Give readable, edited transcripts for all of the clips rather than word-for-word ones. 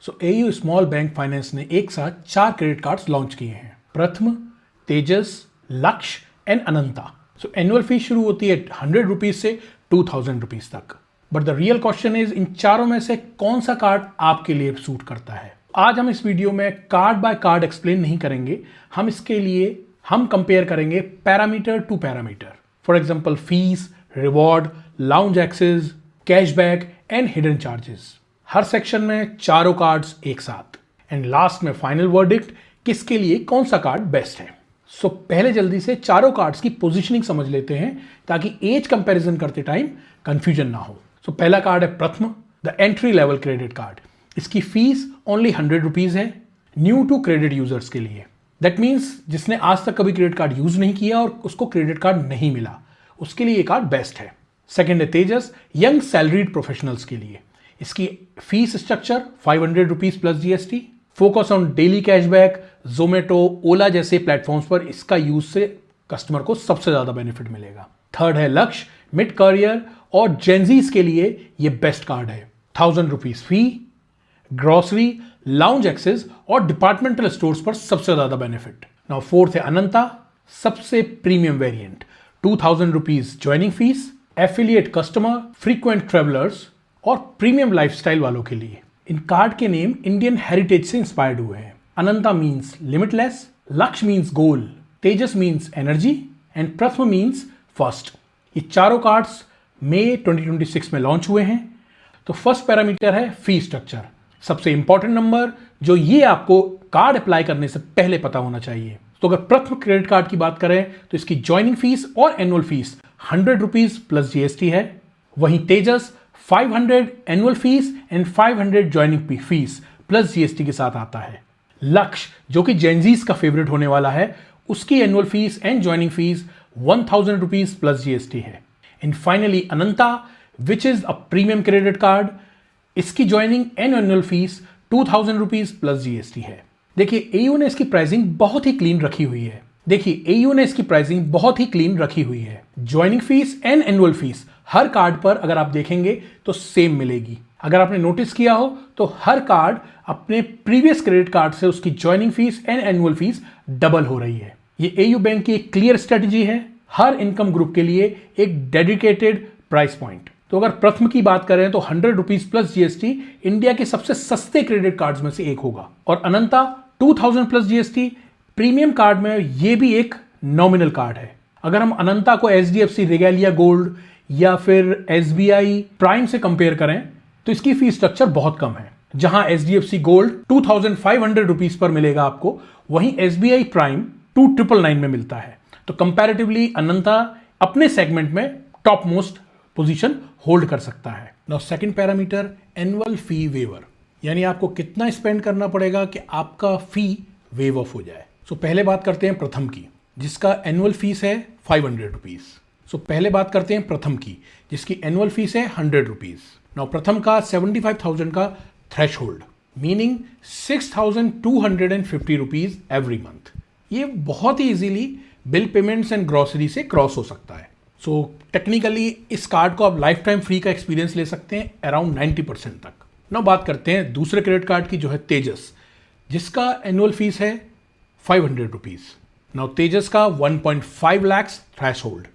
सो AU small bank finance ने एक साथ 4 क्रेडिट कार्ड्स लॉन्च किए हैं, Pratham, Tejas, Lakshya and Ananta. So annual fees शुरू होती है 100 रुपीज से 2000 रुपीज तक। But the real question is, इन चारों में से कौन सा कार्ड आपके लिए सूट करता है? आज हम इस वीडियो में कार्ड बाय कार्ड एक्सप्लेन नहीं करेंगे, हम इसके लिए कंपेयर करेंगे parameter to parameter. For example fees, reward, lounge access, cashback and hidden charges. हर सेक्शन में चारों कार्ड्स एक साथ, एंड लास्ट में फाइनल वर्डिक्ट, किसके लिए कौन सा कार्ड बेस्ट है। सो पहले जल्दी से चारों कार्ड्स की पोजीशनिंग समझ लेते हैं ताकि एज कंपैरिजन करते टाइम कंफ्यूजन ना हो। सो पहला कार्ड है प्रथम, the entry level credit card. इसकी फीस ओनली 100 रुपीज है, न्यू टू क्रेडिट यूजर्स के लिए। दैट मीन्स जिसने आज तक कभी क्रेडिट कार्ड यूज नहीं किया और उसको क्रेडिट कार्ड नहीं मिला, उसके लिए ये कार्ड बेस्ट है। सेकेंड है तेजस, यंग सैलरीड प्रोफेशनल्स के लिए। इसकी fees structure 500 rupees plus GST. Focus on daily cashback, Zomato, Ola जैसे प्लेटफॉर्म्स पर इसका यूज से कस्टमर को सबसे ज्यादा बेनिफिट मिलेगा। थर्ड है लक्ष्य, मिड करियर और जेंजीज के लिए ये बेस्ट कार्ड है। 1000 रुपीज फी, ग्रोसरी, लाउंज एक्सेस और डिपार्टमेंटल स्टोर्स पर सबसे ज्यादा बेनिफिट। नाउ फोर्थ है अनंता, सबसे premium variant, 2000 rupees joining fees, affiliate customer, frequent travellers और प्रीमियम लाइफस्टाइल वालों के लिए। इन कार्ड के नेम इंडियन हेरिटेज से इंस्पायर्ड हुए हैं। अनंता मीन्स लिमिटलेस, लक्ष्य means goal, Tejas means energy and प्रथम मीन्स फर्स्ट। ये चारों कार्ड्स मई 2026 में लॉन्च हुए हैं। तो फर्स्ट पैरामीटर है फी स्ट्रक्चर, सबसे इंपॉर्टेंट नंबर जो ये आपको कार्ड अप्लाई करने से पहले पता होना चाहिए। तो अगर प्रथम क्रेडिट कार्ड की बात करें तो इसकी ज्वाइनिंग फीस और annual fees 100 rupees plus GST है। वहीं तेजस 500 annual fees and 500 joining fees plus GST के साथ आता है। लक्ष्य जो कि जेंजीज का फेवरेट होने वाला है, उसकी annual fees and joining fees 1000 rupees plus GST है। And finally Ananta which is a premium credit card, इसकी joining and annual fees 2000 rupees plus GST है। देखिए एयू ने इसकी प्राइसिंग बहुत ही क्लीन रखी हुई है। Joining fees and annual fees her card पर अगर आप देखेंगे तो सेम मिलेगी। अगर आपने नोटिस किया हो तो हर कार्ड अपने प्रीवियस क्रेडिट कार्ड से उसकी joining fees and annual fees double हो रही है। ये एयू बैंक की एक क्लियर स्ट्रेटजी है, हर इनकम ग्रुप के लिए एक डेडिकेटेड प्राइस पॉइंट। तो अगर प्रथम की बात करें तो 100 रुपीज प्लस जीएसटी इंडिया के सबसे सस्ते क्रेडिट कार्ड्स में से एक होगा, और अनंता 2000 प्लस जीएसटी प्रीमियम कार्ड में ये भी एक नॉमिनल कार्ड है। अगर हम अनंता को एचडीएफसी रेगेलिया गोल्ड या फिर एसबीआई प्राइम से कंपेयर करें तो इसकी फीस स्ट्रक्चर बहुत कम है। जहां एचडीएफसी गोल्ड 2500 रुपीज पर मिलेगा आपको, वहीं एसबीआई प्राइम 2999 में मिलता है। तो कंपैरेटिवली अनंता अपने सेगमेंट में टॉप मोस्ट पोजीशन होल्ड कर सकता है। Now second parameter annual fee waiver, यानी आपको कितना स्पेंड करना पड़ेगा कि आपका फी वेव ऑफ हो जाए। सो पहले बात करते हैं प्रथम की, जिसका एनुअल फीस है 500 रुपीज। सो पहले बात करते हैं प्रथम की, जिसकी एनुअल फीस है 100 रुपीज। नाउ प्रथम का 75,000 का threshold, meaning 6,250 rupees every month. ये बहुत ही easily bill payments and grocery से क्रॉस हो सकता है। सो टेक्निकली इस कार्ड को आप लाइफ टाइम फ्री का एक्सपीरियंस ले सकते हैं अराउंड 90% तक। नाउ बात करते हैं दूसरे क्रेडिट कार्ड की, जो है तेजस, जिसका एनुअल फीस है 500 रुपीज। नाउ तेजस का 1.5 lakhs threshold,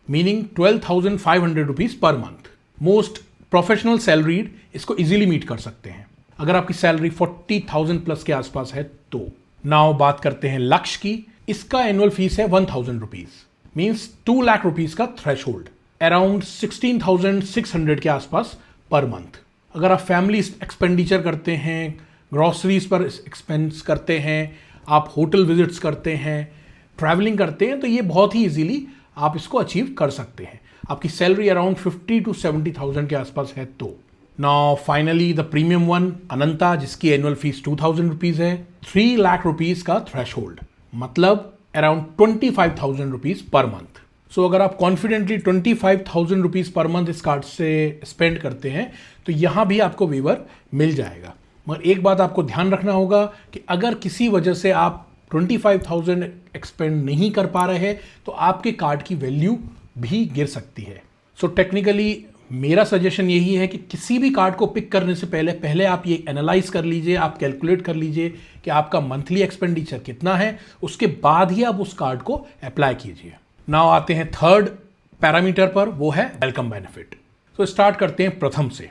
meaning 12,500 rupees per month. Most professional salaried इसको इजीली मीट कर सकते हैं अगर आपकी सैलरी 40,000 प्लस के आसपास है तो। नाउ बात करते हैं लक्ष्य की, इसका एनुअल फीस है 1000 रुपीज, मीन्स 2 लाख रुपीज का थ्रेश होल्ड, अराउंड 16,600 के आसपास पर मंथ। अगर आप फैमिली एक्सपेंडिचर करते हैं, ग्रॉसरीज पर एक्सपेंस करते हैं, आप होटल विजिट्स करते हैं, ट्रैवलिंग करते हैं, तो ये बहुत ही इजीली आप इसको अचीव कर सकते हैं। आपकी सैलरी अराउंड 50 to 70,000 के आसपास है तो। Now finally the premium one Ananta, जिसकी एनुअल फीस 2000 रुपीज है, 3 लाख रुपीज का थ्रेश होल्ड, मतलब around 25,000 rupees per month. So अगर आप कॉन्फिडेंटली 25,000 रुपीज पर मंथ इस कार्ड से स्पेंड करते हैं तो यहां भी आपको वेवर मिल जाएगा। मगर एक बात आपको ध्यान रखना होगा कि अगर किसी वजह से आप 25,000 एक्सपेंड नहीं कर पा रहे हैं तो आपके कार्ड की वैल्यू भी गिर सकती है। सो टेक्निकली मेरा सजेशन यही है कि किसी भी कार्ड को पिक करने से पहले आप ये एनालाइज कर लीजिए, आप कैलकुलेट कर लीजिए कि आपका मंथली एक्सपेंडिचर कितना है, उसके बाद ही आप उस कार्ड को अप्लाई कीजिए। नाउ आते हैं थर्ड पैरामीटर पर, वो है वेलकम बेनिफिट। तो स्टार्ट करते हैं प्रथम से।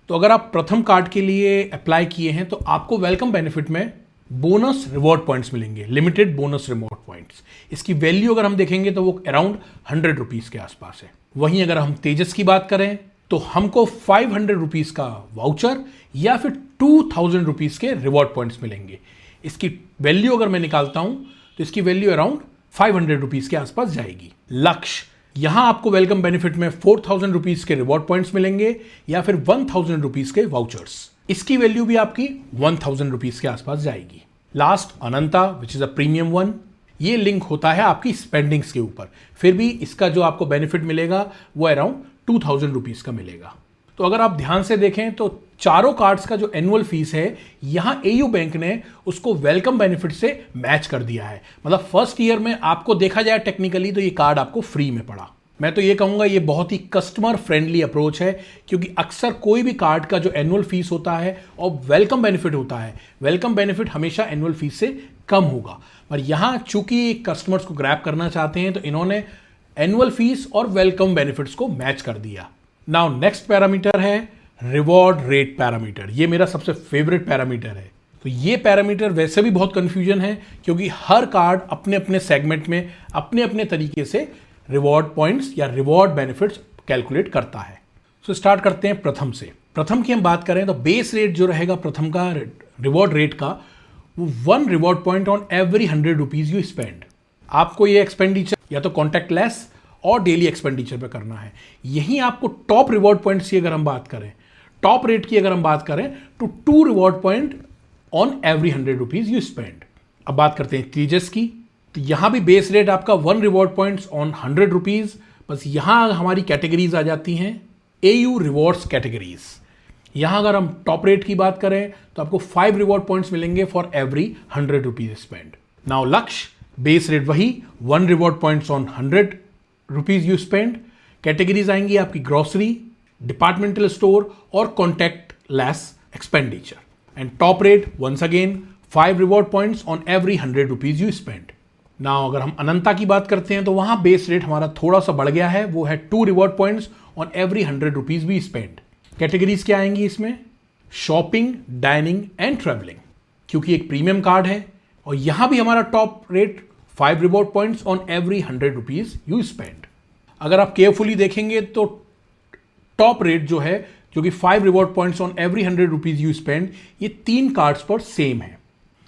तो अगर आप प्रथम कार्ड के लिए अप्लाई किए हैं तो आपको वेलकम बेनिफिट में बोनस रिवॉर्ड पॉइंट्स मिलेंगे, लिमिटेड बोनस रिवॉर्ड पॉइंट्स। इसकी वैल्यू अगर हम देखेंगे तो वो अराउंड 100 रुपीज़ के आसपास है। वहीं अगर हम तेजस की बात करें तो हमको 500 रुपीज़ का वाउचर या फिर 2000 रुपीज़ के रिवॉर्ड पॉइंट्स मिलेंगे। इसकी वैल्यू अगर मैं निकालता हूं तो इसकी वैल्यू अराउंड 500 रुपीज़ के आसपास जाएगी। लक्ष्य, यहां आपको वेलकम बेनिफिट में 4000 रुपीज़ के रिवॉर्ड पॉइंट्स मिलेंगे या फिर 1000 रुपीज़ के वाउचर्स। इसकी वैल्यू भी आपकी 1000 रुपीज़ के आसपास जाएगी। Last Ananta, which is a premium one, ये लिंक होता है आपकी स्पेंडिंग्स के ऊपर, फिर भी इसका जो आपको बेनिफिट मिलेगा वो अराउंड 2000 रुपीज़ का मिलेगा। तो अगर आप ध्यान से देखें तो चारों कार्ड्स का जो एनुअल फीस है यहाँ एयू बैंक ने उसको वेलकम बेनिफिट से मैच कर दिया है। मतलब फर्स्ट ईयर में आपको देखा जाए टेक्निकली तो ये कार्ड आपको फ्री में पड़ा। मैं तो ये कहूँगा ये बहुत ही कस्टमर फ्रेंडली अप्रोच है, क्योंकि अक्सर कोई भी कार्ड का जो एनुअल फीस होता है और वेलकम बेनिफिट होता है, वेलकम बेनिफिट हमेशा एनुअल फीस से कम होगा। पर यहाँ चूंकि कस्टमर्स को ग्रैब करना चाहते हैं तो इन्होंने एनुअल फीस और वेलकम बेनिफिट्स को मैच कर दिया। नाउ नेक्स्ट पैरामीटर है रिवॉर्ड रेट पैरामीटर। ये मेरा सबसे फेवरेट पैरामीटर है। तो ये पैरामीटर वैसे भी बहुत कंफ्यूजन है, क्योंकि हर कार्ड अपने अपने सेगमेंट में अपने अपने तरीके से रिवॉर्ड पॉइंट्स या रिवॉर्ड बेनिफिट्स कैलकुलेट करता है। सो स्टार्ट करते हैं प्रथम से। प्रथम की हम बात करें तो बेस रेट जो रहेगा प्रथम का रिवॉर्ड रेट का, वो 1 reward point on every 100 rupees you spend. आपको ये एक्सपेंडिचर या तो कॉन्टैक्टलेस और डेली एक्सपेंडिचर पे करना है। यहीं आपको टॉप रिवॉर्ड पॉइंट्स की अगर हम बात करें, टॉप रेट की अगर हम बात करें तो 2 reward point on every 100 rupees you spend. अब बात करते हैं तेजस की। तो यहां भी बेस रेट आपका 1 रिवॉर्ड पॉइंट्स ऑन 100 रुपीज़। बस यहां हमारी कैटेगरीज आ जाती हैं एयू रिवॉर्ड्स कैटेगरीज। यहां अगर हम टॉप रेट की बात करें तो आपको 5 रिवॉर्ड पॉइंट्स मिलेंगे for every 100 rupees spend. Now Lakshya, base rate वही 1 reward points on 100 rupees you spend. Categories आएंगी आपकी ग्रॉसरी, डिपार्टमेंटल स्टोर और contactless expenditure. And top rate once again 5 reward points on every 100 rupees you spend. Now अगर हम अनंता की बात करते हैं तो वहां बेस रेट हमारा थोड़ा सा बढ़ गया है, वो है 2 reward points on every 100 rupees we spend. Categories क्या आएंगी इसमें? शॉपिंग, डाइनिंग एंड ट्रैवलिंग, क्योंकि एक प्रीमियम कार्ड है। और यहां भी हमारा top rate 5 reward points on every 100 rupees you spend. अगर आप केयरफुली देखेंगे तो टॉप रेट जो है, जो कि 5 reward points on every 100 rupees you spend, ये 3 कार्ड्स पर सेम है,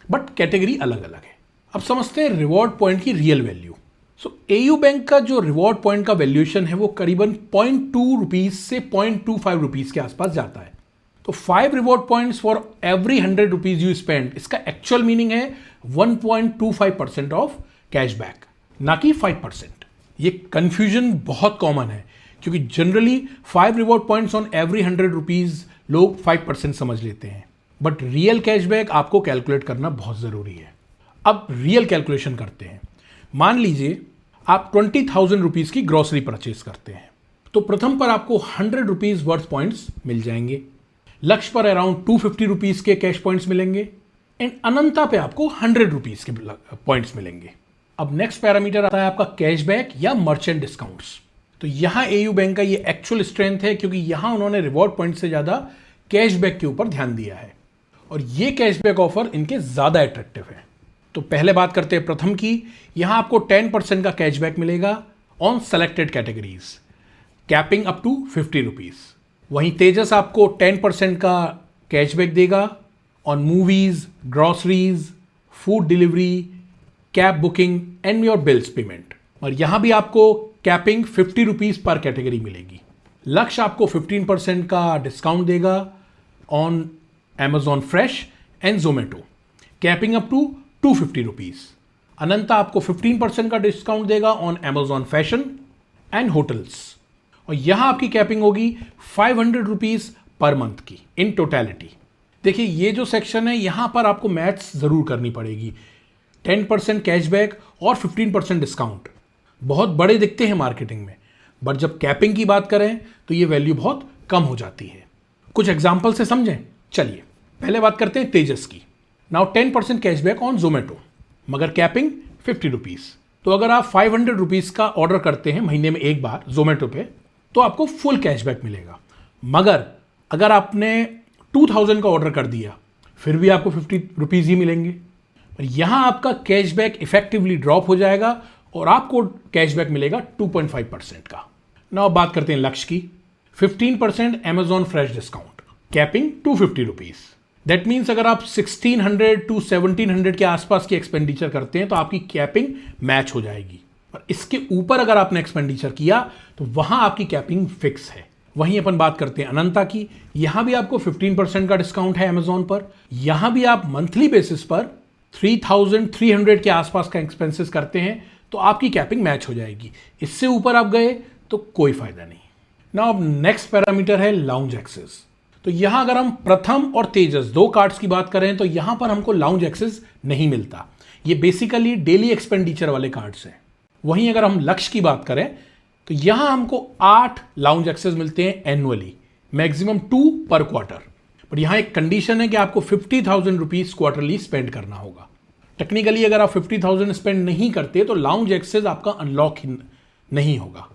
बट कैटेगरी अलग अलग है। अब समझते हैं रिवॉर्ड पॉइंट की रियल वैल्यू। सो एयू बैंक का जो रिवॉर्ड पॉइंट का वैल्यूएशन है वो करीबन 0.2 रुपीज़ से 0.25 रुपीज़ के आसपास जाता है। तो 5 reward points for every 100 rupees you spend, इसका एक्चुअल मीनिंग है 1.25% ऑफ कैशबैक, ना कि 5%। ये कंफ्यूजन बहुत कॉमन है, क्योंकि generally 5 reward points on every 100 rupees लोग 5% समझ लेते हैं, बट रियल कैशबैक आपको कैलकुलेट करना बहुत ज़रूरी है। अब रियल कैलकुलेशन करते हैं। मान लीजिए आप 20,000 रुपीज़ की ग्रॉसरी परचेज करते हैं, तो प्रथम पर आपको 100 रुपीज़ वर्थ पॉइंट्स मिल जाएंगे। लक्ष्य पर अराउंड 250 रुपीज़ के कैश पॉइंट्स मिलेंगे एंड अनंता पे आपको 100 रुपीज़ के पॉइंट्स मिलेंगे। अब नेक्स्ट पैरामीटर आता है आपका कैशबैक या मर्चेंट डिस्काउंट्स। तो यहाँ एयू बैंक का ये एक्चुअल स्ट्रेंथ है, क्योंकि यहाँ उन्होंने रिवॉर्ड पॉइंट से ज़्यादा कैशबैक के ऊपर ध्यान दिया है और ये कैशबैक ऑफर इनके ज़्यादा अट्रैक्टिव है। तो पहले बात करते हैं प्रथम की। यहाँ आपको 10% का कैशबैक मिलेगा on selected categories, capping up to 50 rupees. वहीं तेजस आपको 10% का कैशबैक देगा on movies, groceries, food delivery, cab booking and your bills payment. और यहाँ भी आपको कैपिंग 50 रुपीज़ पर कैटेगरी मिलेगी। लक्ष्य आपको 15% का डिस्काउंट देगा on Amazon fresh and Zomato, capping up to 250 rupees. Ananta आपको 15% का डिस्काउंट देगा on Amazon fashion and hotels, और यहां आपकी कैपिंग होगी 500 रुपीज़ पर मंथ की इन टोटलिटी। देखिए ये जो सेक्शन है यहां पर आपको मैथ्स ज़रूर करनी पड़ेगी। 10% कैशबैक और 15% डिस्काउंट बहुत बड़े दिखते हैं मार्केटिंग में, बट जब कैपिंग की बात करें तो ये वैल्यू बहुत कम हो जाती है। कुछ एग्जाम्पल से समझें। चलिए पहले बात करते हैं तेजस की। नाउ 10% कैशबैक ऑन जोमेटो, मगर कैपिंग 50 रुपीज़। तो अगर आप 500 रुपीज़ का ऑर्डर करते हैं महीने में एक बार जोमेटो पे, तो आपको फुल कैशबैक मिलेगा। मगर अगर आपने 2000 का ऑर्डर कर दिया, फिर भी आपको 50 रुपीज़ ही मिलेंगे। पर यहाँ आपका कैशबैक इफेक्टिवली ड्रॉप हो जाएगा और आपको कैशबैक मिलेगा 2.5% का। नाउ बात करते हैं लक्ष्य की। 15% Amazon fresh discount, capping 250 rupees. That means अगर आप 1600 टू 1700 के आसपास की एक्सपेंडिचर करते हैं तो आपकी कैपिंग मैच हो जाएगी। और इसके ऊपर अगर आपने एक्सपेंडिचर किया तो वहां आपकी कैपिंग फिक्स है। वहीं अपन बात करते हैं अनंता की। यहां भी आपको 15% का डिस्काउंट है अमेजॉन पर। यहां भी आप मंथली बेसिस पर 3300 के आसपास का एक्सपेंसेस करते हैं तो आपकी कैपिंग मैच हो जाएगी। इससे ऊपर आप गए तो कोई फायदा नहीं। नाउ अब नेक्स्ट पैरामीटर है लाउंज एक्सेस। तो यहां अगर हम प्रथम और तेजस दो कार्ड्स की बात करें तो यहां पर हमको लाउंज एक्सेस नहीं मिलता। ये बेसिकली डेली एक्सपेंडिचर वाले कार्ड्स हैं। वहीं अगर हम लक्ष्य की बात करें तो यहां हमको 8 लाउंज एक्सेस मिलते हैं एनुअली, मैक्सिमम 2 पर क्वार्टर। पर यहां एक कंडीशन है कि आपको 50,000 रुपीज क्वार्टरली स्पेंड करना होगा। टेक्निकली अगर आप 50,000 स्पेंड नहीं करते तो लाउंज एक्सेस आपका अनलॉक ही नहीं होगा।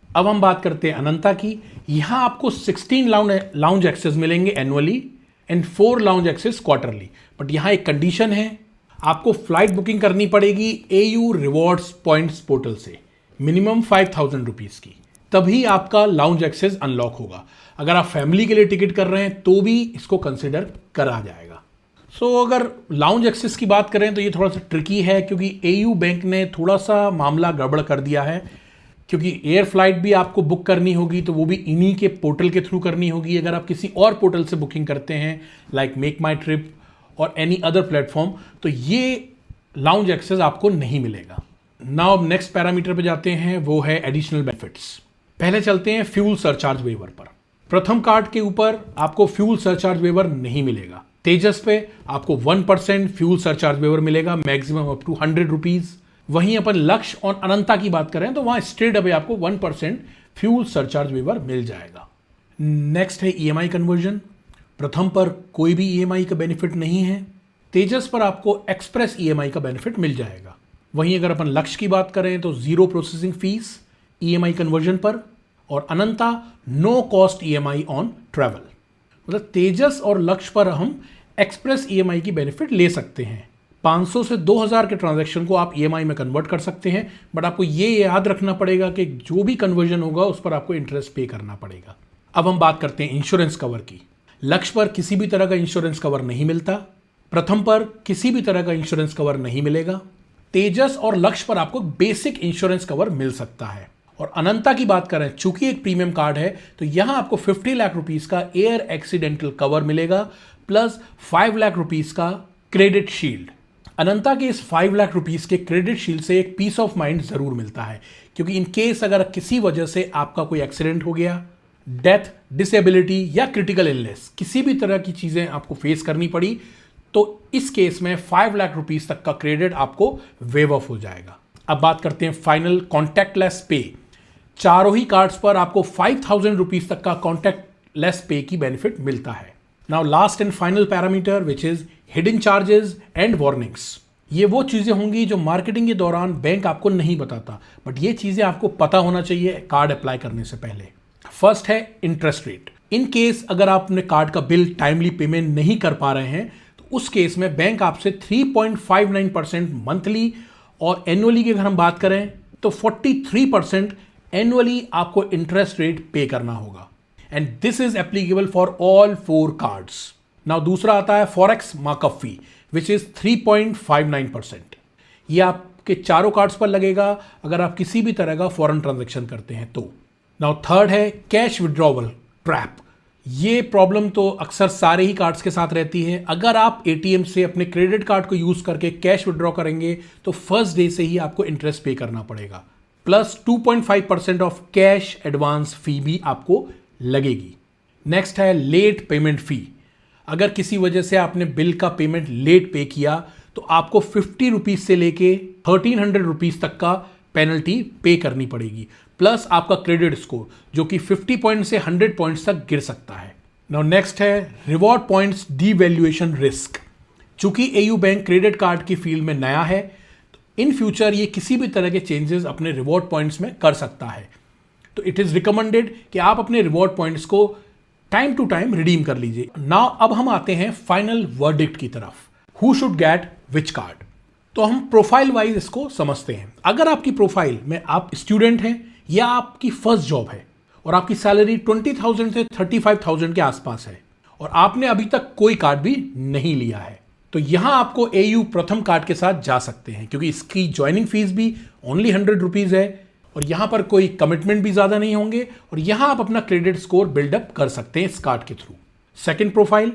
अब हम बात करते हैं अनंता की। यहां आपको 16 लाउंज एक्सेस मिलेंगे annually and 4 lounge access quarterly. But यहां एक कंडीशन है, आपको फ्लाइट बुकिंग करनी पड़ेगी AU रिवॉर्ड्स पॉइंट्स पोर्टल से, मिनिमम 5,000 रुपीज की, तभी आपका लाउंज एक्सेस अनलॉक होगा। अगर आप फैमिली के लिए टिकट कर रहे हैं तो भी इसको कंसिडर करा जाएगा। अगर लाउंज एक्सेस की बात करें तो ये थोड़ा सा ट्रिकी है, क्योंकि AU बैंक ने थोड़ा सा मामला गड़बड़ कर दिया है। क्योंकि एयर फ्लाइट भी आपको बुक करनी होगी तो वो भी इन्हीं के पोर्टल के थ्रू करनी होगी। अगर आप किसी और पोर्टल से बुकिंग करते हैं लाइक मेक माई ट्रिप और एनी अदर प्लेटफॉर्म, तो ये लाउंज एक्सेस आपको नहीं मिलेगा। नाउ अब नेक्स्ट पैरामीटर पे जाते हैं, वो है एडिशनल बेनिफिट्स। पहले चलते हैं फ्यूल सरचार्ज वेवर पर। प्रथम कार्ड के ऊपर आपको फ्यूल सरचार्ज वेवर नहीं मिलेगा। तेजस पे आपको 1% फ्यूल सरचार्ज वेवर मिलेगा, मैक्सिमम अप टू 100 रुपीज। वहीं अपन लक्ष्य और अनंता की बात करें तो वहां स्ट्रेट अवे आपको 1% फ्यूल सरचार्ज वेवर मिल जाएगा। नेक्स्ट है EMI कन्वर्जन। प्रथम पर कोई भी EMI का बेनिफिट नहीं है। तेजस पर आपको एक्सप्रेस EMI का बेनिफिट मिल जाएगा। वहीं अगर अपन लक्ष्य की बात करें तो 0 प्रोसेसिंग फीस EMI कन्वर्जन पर, और Ananta no cost EMI on travel. मतलब तेजस और लक्ष्य पर हम एक्सप्रेस EMI की बेनिफिट ले सकते हैं। 500 से 2000 के ट्रांजैक्शन को आप EMI में कन्वर्ट कर सकते हैं, बट आपको ये याद रखना पड़ेगा कि जो भी कन्वर्जन होगा उस पर आपको इंटरेस्ट पे करना पड़ेगा। अब हम बात करते हैं इंश्योरेंस कवर की। लक्ष्य पर किसी भी तरह का इंश्योरेंस कवर नहीं मिलता। प्रथम पर किसी भी तरह का इंश्योरेंस कवर नहीं मिलेगा। तेजस और लक्ष्य पर आपको बेसिक इंश्योरेंस कवर मिल सकता है। और अनंता की बात करें, चूंकि एक प्रीमियम कार्ड है तो यहां आपको 50 लाख रुपीज का एयर एक्सीडेंटल कवर मिलेगा, प्लस 5 लाख रुपीज का क्रेडिट शील्ड। अनंता के इस 5 लाख रुपीस के क्रेडिट शील्ड से एक पीस ऑफ माइंड जरूर मिलता है, क्योंकि इन केस अगर किसी वजह से आपका कोई एक्सीडेंट हो गया, डेथ, डिसेबिलिटी या क्रिटिकल इलनेस, किसी भी तरह की चीजें आपको फेस करनी पड़ी, तो इस केस में 5 लाख रुपीस तक का क्रेडिट आपको वेव ऑफ हो जाएगा। अब बात करते हैं फाइनल कॉन्टैक्टलेस पे। चारों ही कार्ड्स पर आपको 5,000 रुपीज तक का कॉन्टैक्टलेस पे की बेनिफिट मिलता है। Now last and final parameter which is hidden charges and warnings. ये वो चीजें होंगी जो मार्केटिंग के दौरान बैंक आपको नहीं बताता, बट ये चीजें आपको पता होना चाहिए कार्ड अप्लाई करने से पहले। फर्स्ट है इंटरेस्ट रेट। इन केस अगर आप अपने कार्ड का बिल टाइमली पेमेंट नहीं कर पा रहे हैं तो उस केस में बैंक आपसे 3.59% मंथली, और एनुअली की अगर हम बात करें तो 43% एनुअली आपको इंटरेस्ट रेट पे करना होगा। And this is applicable for all 4 cards. Now दूसरा आता है forex markup fee which is 3.59%। ये आपके चारों कार्ड्स पर लगेगा अगर आप किसी भी तरह का फॉरेन ट्रांजैक्शन करते हैं तो। नाउ थर्ड है कैश विड्रॉवल ट्रैप। ये प्रॉब्लम तो अक्सर सारे ही कार्ड्स के साथ रहती है। अगर आप ATM से अपने क्रेडिट कार्ड को यूज करके कैश विड्रॉ करेंगे तो फर्स्ट डे से ही आपको इंटरेस्ट पे करना पड़ेगा, प्लस 2.5% ऑफ कैश एडवांस फी भी आपको लगेगी। नेक्स्ट है लेट पेमेंट फी। अगर किसी वजह से आपने बिल का पेमेंट लेट पे किया तो आपको 50 रुपीज से लेके 1300 रुपीज तक का पेनल्टी पे करनी पड़ेगी, प्लस आपका क्रेडिट स्कोर जो कि 50 पॉइंट से 100 पॉइंट्स तक गिर सकता है। नाउ नेक्स्ट है रिवॉर्ड पॉइंट्स डीवैल्यूएशन रिस्क। चूंकि एयू बैंक क्रेडिट कार्ड की फील्ड में नया है, तो इन फ्यूचर ये किसी भी तरह के चेंजेस अपने रिवॉर्ड पॉइंट्स में कर सकता है। तो इट इज रिकमेंडेड कि आप अपने रिवॉर्ड पॉइंट्स को टाइम टू टाइम रिडीम कर लीजिए। नाउ अब हम आते हैं फाइनल वर्डिक्ट की तरफ, who should get which card. तो हम प्रोफाइल वाइज इसको समझते हैं। अगर आपकी प्रोफाइल में आप स्टूडेंट हैं या आपकी फर्स्ट जॉब है और आपकी सैलरी 20,000 से 35,000 के आसपास है और आपने अभी तक कोई कार्ड भी नहीं लिया है, तो यहां आपको एयू प्रथम कार्ड के साथ जा सकते हैं, क्योंकि इसकी ज्वाइनिंग फीस भी ओनली 100 रुपीज है और यहां पर कोई कमिटमेंट भी ज्यादा नहीं होंगे और यहां आप अपना क्रेडिट स्कोर बिल्डअप कर सकते हैं इस कार्ड के थ्रू। सेकेंड प्रोफाइल,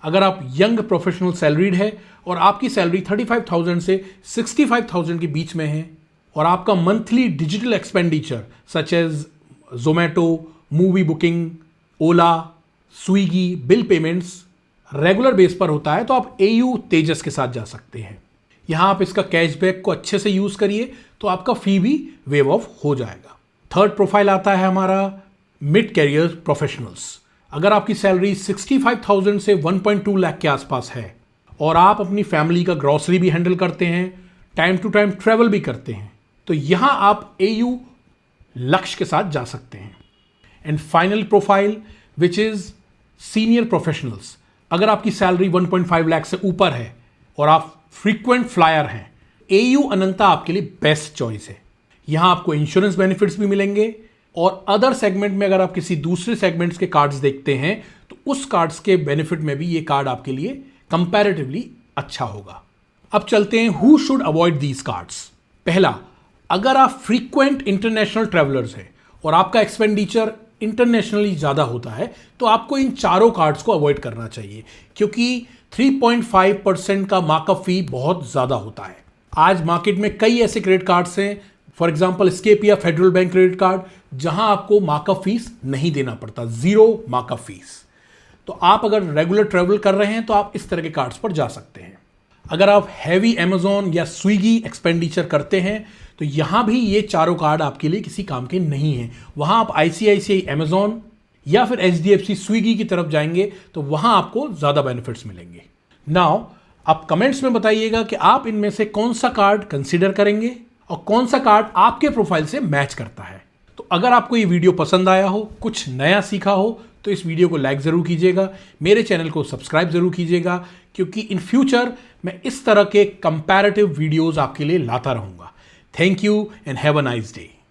अगर आप यंग प्रोफेशनल सैलरीड है और आपकी सैलरी 35,000 से 65,000 के बीच में है और आपका monthly digital expenditure such as Zomato, movie booking, Ola, Swiggy, bill payments regular base पर होता है, तो आप एयू तेजस के साथ जा सकते हैं। यहां आप इसका कैशबैक को अच्छे से यूज करिए तो आपका फी भी वेव ऑफ हो जाएगा। थर्ड प्रोफाइल आता है हमारा मिड कैरियर प्रोफेशनल्स। अगर आपकी सैलरी 65,000 से 1.2 लाख के आसपास है और आप अपनी फैमिली का ग्रॉसरी भी हैंडल करते हैं, टाइम टू टाइम ट्रेवल भी करते हैं, तो यहां आप एयू लक्ष्य के साथ जा सकते हैं। And final profile which is senior professionals. अगर आपकी सैलरी 1.5 लाख से ऊपर है और आप फ्रीक्वेंट फ्लायर हैं, एयू अनंता आपके लिए बेस्ट चॉइस है। यहां आपको इंश्योरेंस बेनिफिट्स भी मिलेंगे और अदर सेगमेंट में अगर आप किसी दूसरे सेगमेंट्स के कार्ड्स देखते हैं तो उस कार्ड्स के बेनिफिट में भी ये कार्ड आपके लिए कंपैरेटिवली अच्छा होगा। अब चलते हैं who should avoid these cards. पहला, अगर आप फ्रीक्वेंट इंटरनेशनल ट्रेवलर्स हैं और आपका एक्सपेंडिचर इंटरनेशनली ज़्यादा होता है, तो आपको इन चारों कार्ड्स को अवॉइड करना चाहिए, क्योंकि 3.5% का मार्कअप फी बहुत ज़्यादा होता है। आज मार्केट में कई ऐसे क्रेडिट कार्ड्स हैं, फॉर एग्जाम्पल स्केप या फेडरल बैंक क्रेडिट कार्ड, जहां आपको मार्कअप फीस नहीं देना पड़ता, जीरो मार्कअप फीस। तो आप अगर रेगुलर ट्रेवल कर रहे हैं तो आप इस तरह के कार्ड्स पर जा सकते हैं। अगर आप हैवी अमेजॉन या स्विगी एक्सपेंडिचर करते हैं तो यहां भी ये चारों कार्ड आपके लिए किसी काम के नहीं है। वहां आप आईसीआईसीआई, अमेजॉन या फिर एचडीएफसी स्विगी की तरफ जाएंगे तो वहां आपको ज्यादा बेनिफिट्स मिलेंगे। नाउ आप कमेंट्स में बताइएगा कि आप इनमें से कौन सा कार्ड कंसीडर करेंगे और कौन सा कार्ड आपके प्रोफाइल से मैच करता है। तो अगर आपको ये वीडियो पसंद आया हो, कुछ नया सीखा हो, तो इस वीडियो को लाइक जरूर कीजिएगा, मेरे चैनल को सब्सक्राइब जरूर कीजिएगा, क्योंकि इन फ्यूचर मैं इस तरह के कंपैरेटिव वीडियोस आपके लिए लाता रहूंगा। Thank you and have a nice day.